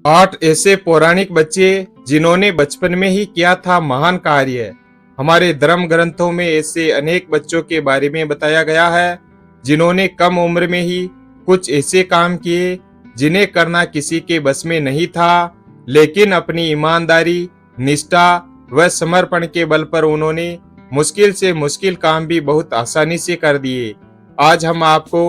8 ऐसे पौराणिक बच्चे जिन्होंने बचपन में ही किया था महान कार्य। हमारे धर्म ग्रंथों में ऐसे अनेक बच्चों के बारे में बताया गया है जिन्होंने कम उम्र में ही कुछ ऐसे काम किए जिन्हें करना किसी के बस में नहीं था, लेकिन अपनी ईमानदारी, निष्ठा व समर्पण के बल पर उन्होंने मुश्किल से मुश्किल काम भी बहुत आसानी से कर दिए। आज हम आपको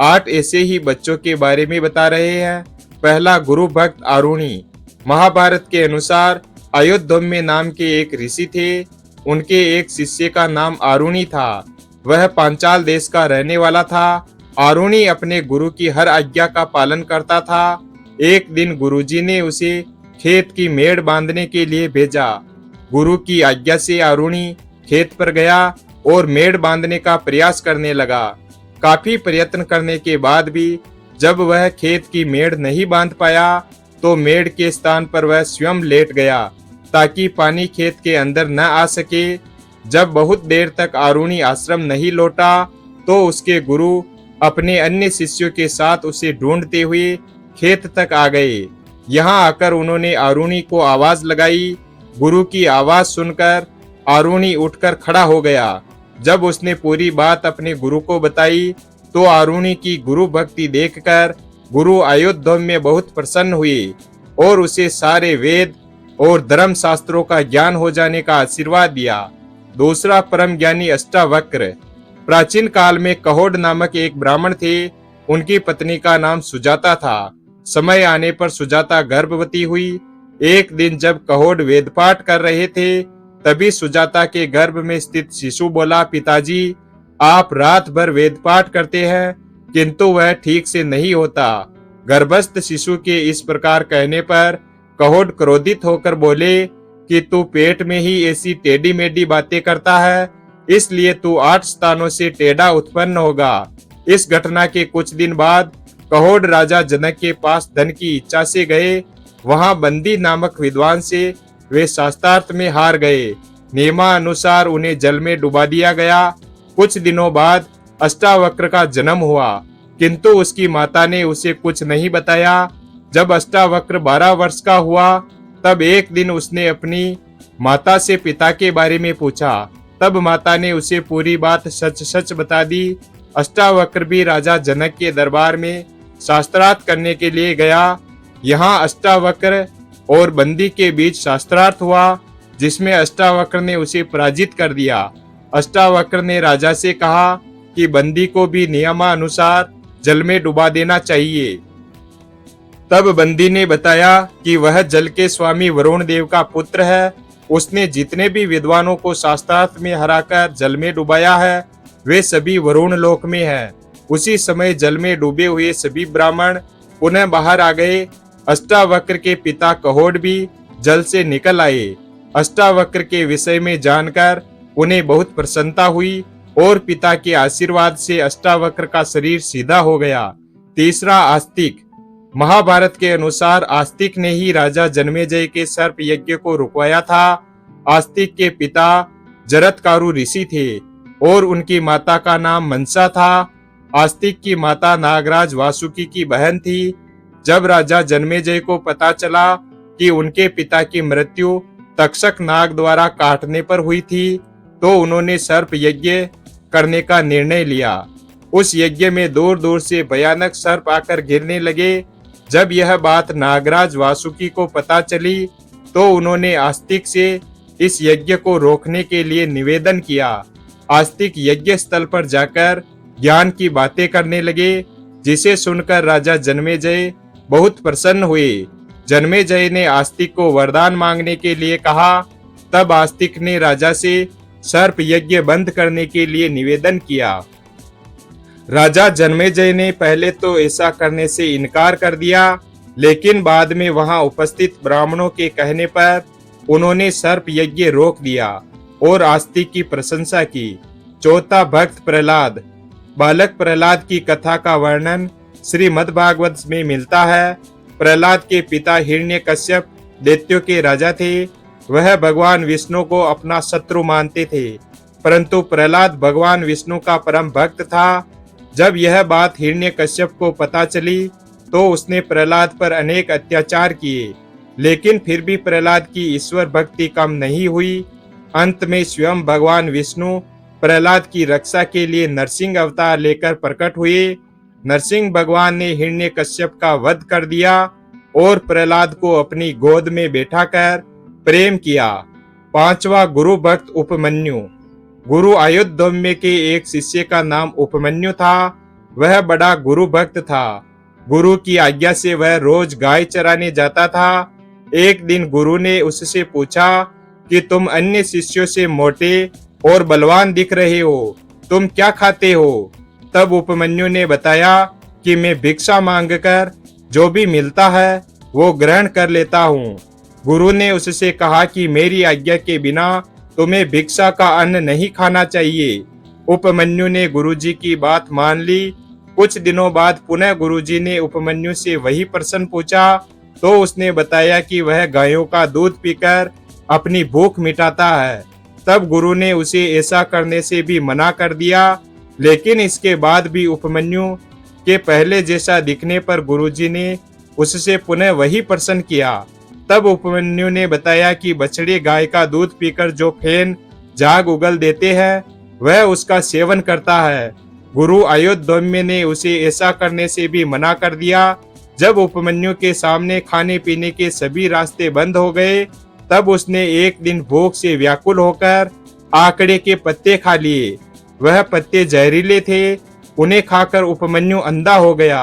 8 ऐसे ही बच्चों के बारे में बता रहे हैं। पहला, गुरु भक्त आरुणि। महाभारत के अनुसार अयोध्या नाम के एक ऋषि थे। उनके एक शिष्य का नाम आरुणि था। वह पांचाल देश का रहने वाला था। आरुणि अपने गुरु की हर आज्ञा का पालन करता था। एक दिन गुरुजी ने उसे खेत की मेड़ बांधने के लिए भेजा। गुरु की आज्ञा से आरुणि खेत पर गया और मेड़ बांधने का प्रयास करने लगा। काफी प्रयत्न करने के बाद भी जब वह खेत की मेड़ नहीं बांध पाया तो मेड़ के स्थान पर वह स्वयं लेट गया ताकि पानी खेत के अंदर न आ सके। जब बहुत देर तक आरुणि आश्रम नहीं लौटा तो उसके गुरु अपने अन्य शिष्यों के साथ उसे ढूंढते हुए खेत तक आ गए। यहाँ आकर उन्होंने आरुणि को आवाज लगाई। गुरु की आवाज सुनकर आरुणि उठकर खड़ा हो गया। जब उसने पूरी बात अपने गुरु को बताई तो आरुणि की गुरु भक्ति देखकर गुरु अयोध्या में बहुत प्रसन्न हुए और उसे सारे वेद और धर्म शास्त्रों का ज्ञान हो जाने का आशीर्वाद दिया। दूसरा, परम ज्ञानी अष्टावक्र। प्राचीन काल में कहोड नामक एक ब्राह्मण थे। उनकी पत्नी का नाम सुजाता था। समय आने पर सुजाता गर्भवती हुई। एक दिन जब कहोड वेद पाठ कर रहे थे तभी सुजाता के गर्भ में स्थित शिशु बोला, पिताजी, आप रात भर वेद पाठ करते हैं किंतु वह ठीक से नहीं होता। गर्भस्थ शिशु के इस प्रकार कहने पर कहोड क्रोधित होकर बोले कि तू पेट में ही ऐसी टेढ़ी मेढ़ी बातें करता है, इसलिए तू 8 स्थानों से टेढ़ा उत्पन्न होगा। इस घटना के कुछ दिन बाद कहोड राजा जनक के पास धन की इच्छा से गए। वहां बंदी नामक विद्वान से वे शास्त्रार्थ में हार गए। नियमानुसार उन्हें जल में डुबा दिया गया। कुछ दिनों बाद अष्टावक्र का जन्म हुआ किंतु उसकी माता ने उसे कुछ नहीं बताया। जब अष्टावक्र 12 वर्ष का हुआ तब एक दिन उसने अपनी माता से पिता के बारे में पूछा। तब माता ने उसे पूरी बात सच सच बता दी। अष्टावक्र भी राजा जनक के दरबार में शास्त्रार्थ करने के लिए गया। यहाँ अष्टावक्र और बंदी के बीच शास्त्रार्थ हुआ जिसमें अष्टावक्र ने उसे पराजित कर दिया। अष्टावक्र ने राजा से कहा कि बंदी को भी नियमानुसार जल में डुबा देना चाहिए। तब बंदी ने बताया कि वह जल के स्वामी वरुण देव का पुत्र है। उसने जितने भी विद्वानों को शास्त्रार्थ में हराकर जल में डुबाया है वे सभी वरुण लोक में हैं। उसी समय जल में डूबे हुए सभी ब्राह्मण पुनः बाहर आ गए। अष्टावक्र के पिता कहोड भी जल से निकल आए। अष्टावक्र के विषय में जानकर उन्हें बहुत प्रसन्नता हुई और पिता के आशीर्वाद से अष्टावक्र का शरीर सीधा हो गया। तीसरा, आस्तिक। महाभारत के अनुसार आस्तिक ने ही राजा जन्मेजय के सर्प यज्ञ को रुकवाया था। आस्तिक के पिता जरत्कारु ऋषि थे और उनकी माता का नाम मनसा था। आस्तिक की माता नागराज वासुकी की बहन थी। जब राजा जन्मेजय को पता चला कि उनके पिता की मृत्यु तक्षक नाग द्वारा काटने पर हुई थी तो उन्होंने सर्प यज्ञ करने का निर्णय लिया। उस यज्ञ में दूर दूर से भयानक सर्प आकर गिरने लगे। जब यह बात नागराज वासुकी को पता चली तो उन्होंने आस्तिक से इस यज्ञ को रोकने के लिए निवेदन किया। आस्तिक यज्ञ स्थल पर जाकर ज्ञान की बातें करने लगे जिसे सुनकर राजा जन्मेजय बहुत प्रसन्न हुए। जन्मेजय ने आस्तिक को वरदान मांगने के लिए कहा। तब आस्तिक ने राजा से सर्प यज्ञ बंद करने के लिए निवेदन किया। राजा जन्मेजय ने पहले तो ऐसा करने से इनकार कर दिया, लेकिन बाद में वहां उपस्थित ब्राह्मणों के कहने पर उन्होंने सर्प यज्ञ रोक दिया और आस्तिक की प्रशंसा की। चौथा, भक्त प्रहलाद। बालक प्रहलाद की कथा का वर्णन श्रीमद्भागवत में मिलता है। प्रहलाद के पिता हिरण्यकश्यप दैत्यों के राजा थे। वह भगवान विष्णु को अपना शत्रु मानते थे, परंतु प्रहलाद भगवान विष्णु का परम भक्त था। जब यह बात हिरण्यकश्यप को पता चली तो उसने प्रहलाद पर अनेक अत्याचार किए, लेकिन फिर भी प्रहलाद की ईश्वर भक्ति कम नहीं हुई। अंत में स्वयं भगवान विष्णु प्रहलाद की रक्षा के लिए नरसिंह अवतार लेकर प्रकट हुए। नरसिंह भगवान ने हिरण्यकश्यप का वध कर दिया और प्रहलाद को अपनी गोद में बैठाकर प्रेम किया। पांचवा गुरु भक्त उपमन्यु। गुरु आयुधौम्य के एक शिष्य का नाम उपमन्यु था। वह बड़ा गुरु भक्त था। गुरु की आज्ञा से वह रोज गाय चराने जाता था। एक दिन गुरु ने उससे पूछा कि तुम अन्य शिष्यों से मोटे और बलवान दिख रहे हो, तुम क्या खाते हो? तब उपमन्यु ने बताया कि मैं भिक्षा मांगकर जो भी मिलता है वो ग्रहण कर लेता हूँ। गुरु ने उससे कहा कि मेरी आज्ञा के बिना तुम्हें भिक्षा का अन्न नहीं खाना चाहिए। उपमन्यु ने गुरुजी की बात मान ली। कुछ दिनों बाद पुनः गुरुजी ने उपमन्यु से वही प्रश्न पूछा तो उसने बताया कि वह गायों का दूध पीकर अपनी भूख मिटाता है। तब गुरु ने उसे ऐसा करने से भी मना कर दिया, लेकिन इसके बाद भी उपमन्यु के पहले जैसा दिखने पर गुरुजी ने उससे पुनः वही प्रश्न किया। तब उपमन्यु ने बताया कि बछड़े गाय का दूध पीकर जो फैन झाग उगल देते हैं वह उसका सेवन करता है। गुरु आयुधौम्य ने उसे ऐसा करने से भी मना कर दिया। जब उपमन्यु के सामने खाने पीने के सभी रास्ते बंद हो गए, तब उसने एक दिन भूख से व्याकुल होकर आकड़े के पत्ते खा लिए। वह पत्ते जहरीले थे। उन्हें खाकर उपमन्यु अंधा हो गया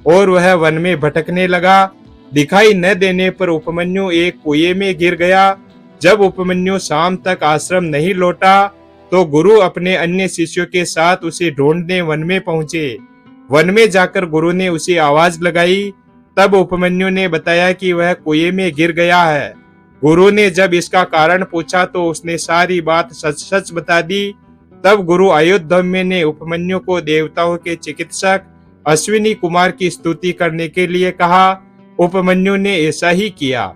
और वह वन में भटकने लगा। दिखाई न देने पर उपमन्यु एक कुएं में गिर गया। जब उपमन्यु शाम तक आश्रम नहीं लौटा तो गुरु अपने अन्य शिष्यों के साथ उसे ढूंढने वन में पहुंचे। वन में जाकर गुरु ने उसे आवाज लगाई। तब उपमन्यु ने बताया कि वह कुएं में गिर गया है। गुरु ने जब इसका कारण पूछा तो उसने सारी बात सच सच बता दी। तब गुरु आयुधौम्य ने उपमन्यु को देवताओं के चिकित्सक अश्विनी कुमार की स्तुति करने के लिए कहा। उपमन्यु ने ऐसा ही किया।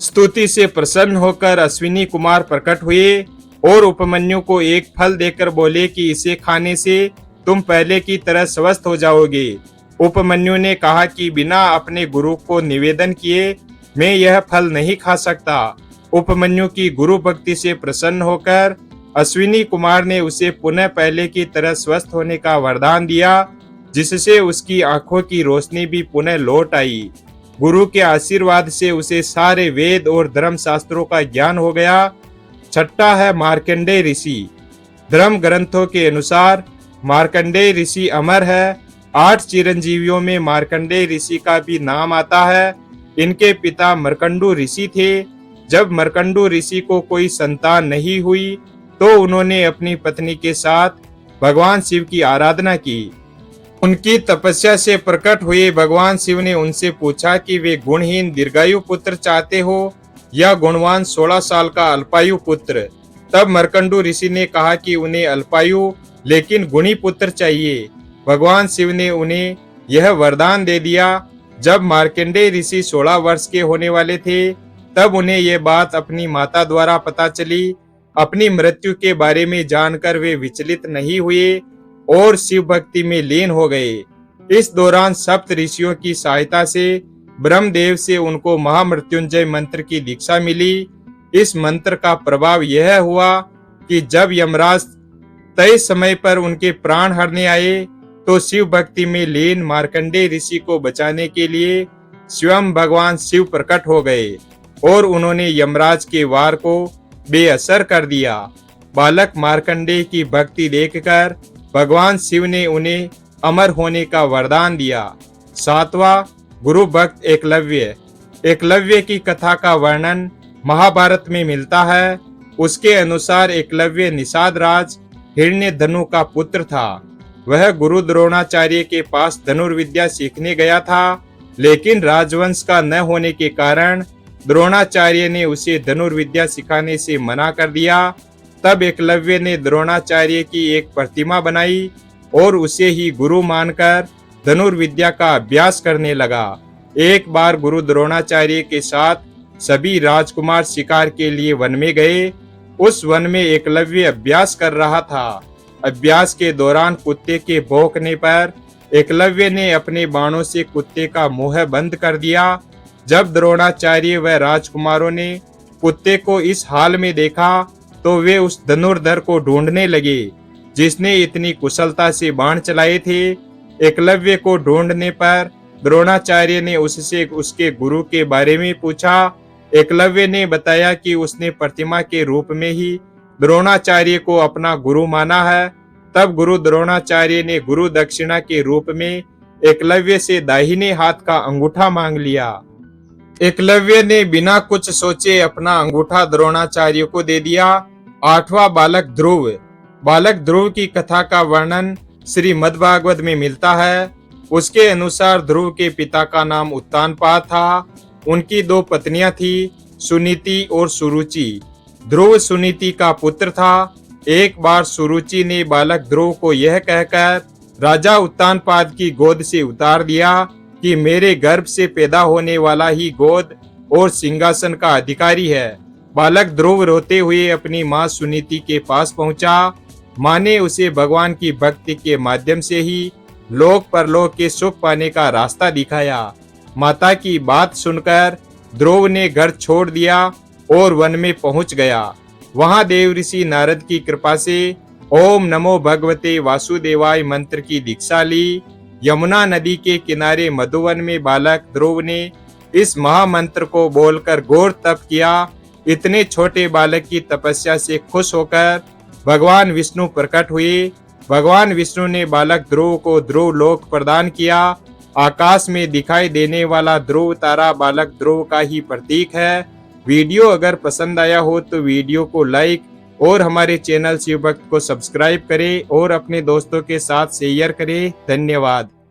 स्तुति से प्रसन्न होकर अश्विनी कुमार प्रकट हुए और उपमन्यु को एक फल देकर बोले कि इसे खाने से तुम पहले की तरह स्वस्थ हो जाओगे। उपमन्यु ने कहा कि बिना अपने गुरु को निवेदन किए मैं यह फल नहीं खा सकता। उपमन्यु की गुरु भक्ति से प्रसन्न होकर अश्विनी कुमार ने उसे पुनः पहले की तरह स्वस्थ होने का वरदान दिया, जिससे उसकी आंखों की रोशनी भी पुनः लौट आई। गुरु के आशीर्वाद से उसे सारे वेद और धर्म शास्त्रों का ज्ञान हो गया। छठा है मार्कंडेय ऋषि। धर्म ग्रंथों के अनुसार मार्कंडेय ऋषि अमर है। 8 चिरंजीवियों में मार्कंडेय ऋषि का भी नाम आता है। इनके पिता मर्कंडू ऋषि थे। जब मर्कंडू ऋषि को कोई संतान नहीं हुई तो उन्होंने अपनी पत्नी के साथ भगवान शिव की आराधना की। उनकी तपस्या से प्रकट हुए भगवान शिव ने उनसे पूछा कि वे गुणहीन दीर्घायु पुत्र चाहते हो या गुणवान 16 साल का अल्पायु पुत्र। तब मर्कंडू ऋषि ने कहा कि उन्हें अल्पायु लेकिन गुणी पुत्र चाहिए। भगवान शिव ने उन्हें यह वरदान दे दिया। जब मार्कंडेय ऋषि 16 वर्ष के होने वाले थे तब उन्हें यह बात अपनी माता द्वारा पता चली। अपनी मृत्यु के बारे में जानकर वे विचलित नहीं हुए और शिव भक्ति में लीन हो गए। इस दौरान सप्त ऋषियों की सहायता से ब्रह्मदेव से उनको महामृत्युंजय मंत्र की दीक्षा मिली। इस मंत्र का प्रभाव यह हुआ कि जब यमराज तय समय पर उनके प्राण हरने आए तो शिव भक्ति में लीन मार्कंडेय ऋषि को बचाने के लिए स्वयं भगवान शिव प्रकट हो गए और उन्होंने यमराज के वार को बेअसर कर दिया। बालक मार्कंडेय की भक्ति देखकर भगवान शिव ने उन्हें अमर होने का वरदान दिया। 7वां गुरु भक्त एकलव्य। एकलव्य की कथा का वर्णन महाभारत में मिलता है। उसके अनुसार एकलव्य निषाद राज हिरण्यधनु का पुत्र था। वह गुरु द्रोणाचार्य के पास धनुर्विद्या सीखने गया था, लेकिन राजवंश का न होने के कारण द्रोणाचार्य ने उसे धनुर्विद्या सिखाने से मना कर दिया। तब एकलव्य ने द्रोणाचार्य की एक प्रतिमा बनाई और उसे ही गुरु मानकर धनुर्विद्या का अभ्यास करने लगा। एक बार गुरु द्रोणाचार्य के साथ सभी राजकुमार शिकार के लिए वन में गए। उस वन में एकलव्य अभ्यास कर रहा था। अभ्यास के दौरान कुत्ते के भौंकने पर एकलव्य ने अपने बाणों से कुत्ते का मुंह बंद कर दिया। जब द्रोणाचार्य व राजकुमारों ने कुत्ते को इस हाल में देखा तो वे उस धनुर्धर को ढूंढने लगे जिसने इतनी कुशलता से बाण चलाए थे। एकलव्य को ढूंढने पर द्रोणाचार्य ने उससे उसके गुरु के बारे में पूछा। एकलव्य ने बताया कि उसने प्रतिमा के रूप में ही द्रोणाचार्य को अपना गुरु माना है। तब गुरु द्रोणाचार्य ने गुरु दक्षिणा के रूप में एकलव्य से दाहिने हाथ का अंगूठा मांग लिया। एकलव्य ने बिना कुछ सोचे अपना अंगूठा द्रोणाचार्य को दे दिया। 8वां बालक ध्रुव। बालक ध्रुव की कथा का वर्णन श्रीमद् भागवत में मिलता है। उसके अनुसार ध्रुव के पिता का नाम उत्तानपाद था। उनकी 2 पत्नियां थी, सुनीति और सुरुचि। ध्रुव सुनीति का पुत्र था। एक बार सुरुचि ने बालक ध्रुव को यह कहकर राजा उत्तानपाद की गोद से उतार दिया कि मेरे गर्भ से पैदा होने वाला ही गोद और सिंहासन का अधिकारी है। बालक ध्रुव रोते हुए अपनी मां सुनीति के पास पहुंचा। मां ने उसे भगवान की भक्ति के माध्यम से ही लोक परलोक के सुख पाने का रास्ता दिखाया। माता की बात सुनकर ध्रुव ने घर छोड़ दिया और वन में पहुंच गया। वहां देव ऋषि नारद की कृपा से ओम नमो भगवते वासुदेवाय मंत्र की दीक्षा ली। यमुना नदी के किनारे मधुवन में बालक ध्रुव ने इस महामंत्र को बोलकर घोर तप किया। इतने छोटे बालक की तपस्या से खुश होकर भगवान विष्णु प्रकट हुए। भगवान विष्णु ने बालक ध्रुव को ध्रुव लोक प्रदान किया। आकाश में दिखाई देने वाला ध्रुव तारा बालक ध्रुव का ही प्रतीक है। वीडियो अगर पसंद आया हो तो वीडियो को लाइक और हमारे चैनल शिव भक्त को सब्सक्राइब करें और अपने दोस्तों के साथ शेयर करें। धन्यवाद।